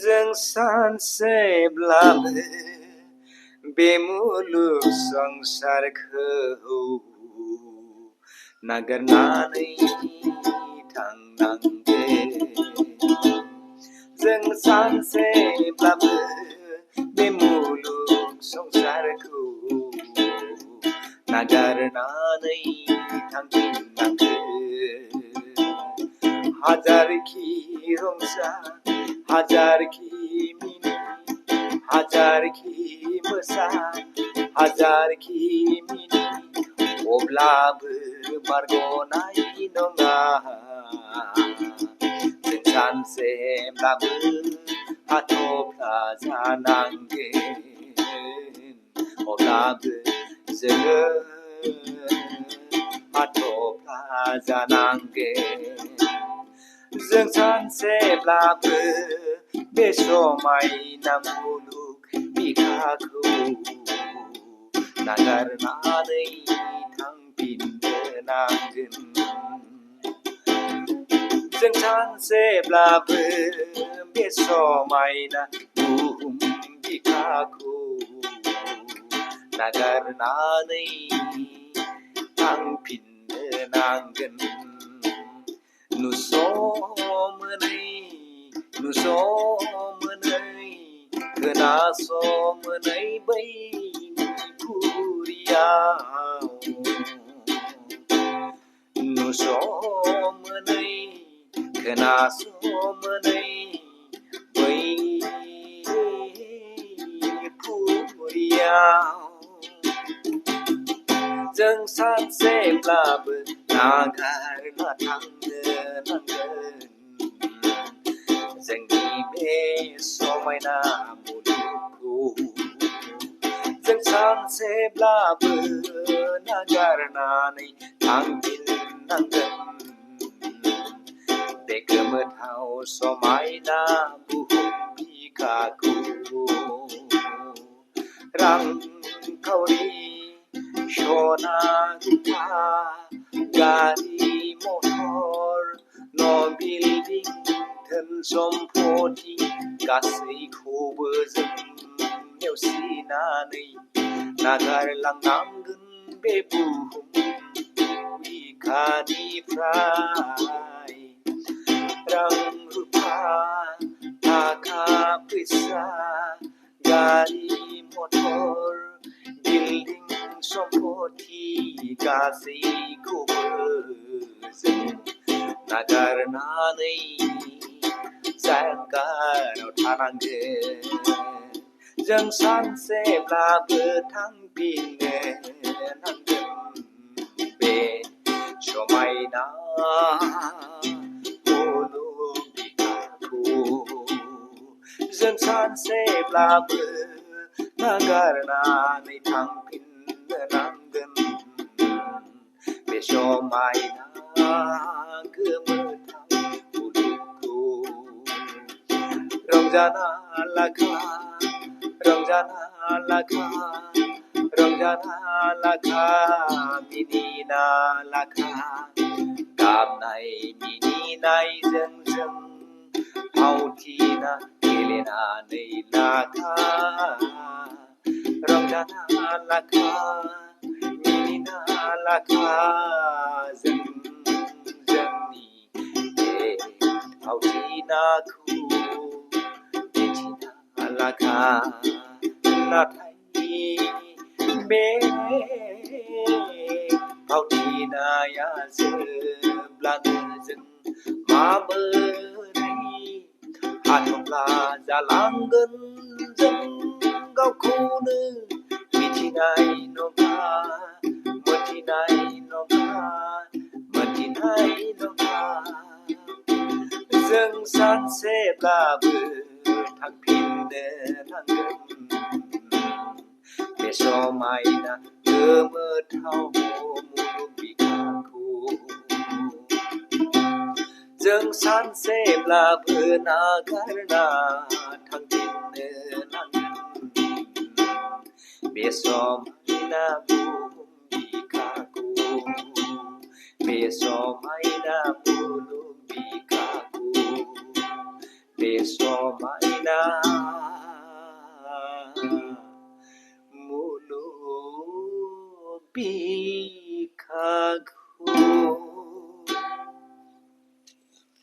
जों सानसेब्लाबो बे मुलुग संसारखौ नागारनानै थांनांगोन। जों सानसेब्लाबो बे मुलुग संसारखौ नागारनानै थांफिननांगोन। हाजारखि रंजा हाजारखि मिनि हाजारखि मोसा हाजारखि मिनि अब्लाबो बारग'नाय नङा। जों सानसेब्लाबो हाथफ्ला जानांगोन। अब्लाबो जोङो हाथफ्ला जानांगोन। जों सानसेब्लाबो बे समायना मुलुग बिखाखौ नागारनानै थांफिननो नांगोन। जों सानसेब्लाबो बे समायना बुहुम बिखाखौ नागारनानै थांफिननो नांगोन। नुस'मोनै खोनास'मोनै बै बुरियाव नुस'मोनै खोनास'मोनै बै बुरियाव जों सानसेब्लाबो नागारना थांनो नांगोन। जोंनि बे समायना मुलुगखौ जों सानसेब्लाबो नागारनानै थांफिननांगोन। बे गोमोथाव समायना बुहुम बिखाखौ रांखावरि सना रुफा गारि मटर न' बिल्डिं धोन सम्पति गासैखौबो जों नेवसिनानै नागारलांनांगोन बे बुहुम बिखानिफ्राय। रां रुफा थाखा फैसा गारि मटर बिल्डिं सम्पति गासैखौबो जों नागारनानै जानगाराव थानांगोन। जों सानसेब्लाबो थांफिननो नांगोन बे समायना मुलुग बिखाखौ। जों सानसेब्लाबो नागारनानै थांफिननो नांगोन बे समायना गोमोथाव मुलुगखौ। रंजाना लाखा रंजाना लाखा रंजाना लाखा मिनिना लाखा गाबनाय मिनिनायजों जों फावथिना गेलेनानै लाखा। रंजाना लाखा मिनिना लाखा जों जोंनि बे फावथिनाखौ दिन्थिना लाखा। नाथाय बे फावथिनाया जोबब्लानो जों माबोरै हाथफ्ला जालांगोन जों गावखौनो मिथिनाय नङा मोनथिनाय नङा मोनथिनाय नङा। जों सानसेब्लाबो थांफिननो नांगोन बे समायना गोमोथाव मुलुग बिखाखौ। जों सानसेब्लाबो नागारना थांफिननो नांगोन बे समायना बुहुम बिखाखौ। बे समायना मुलुग बिखाखौ besok mainan mulu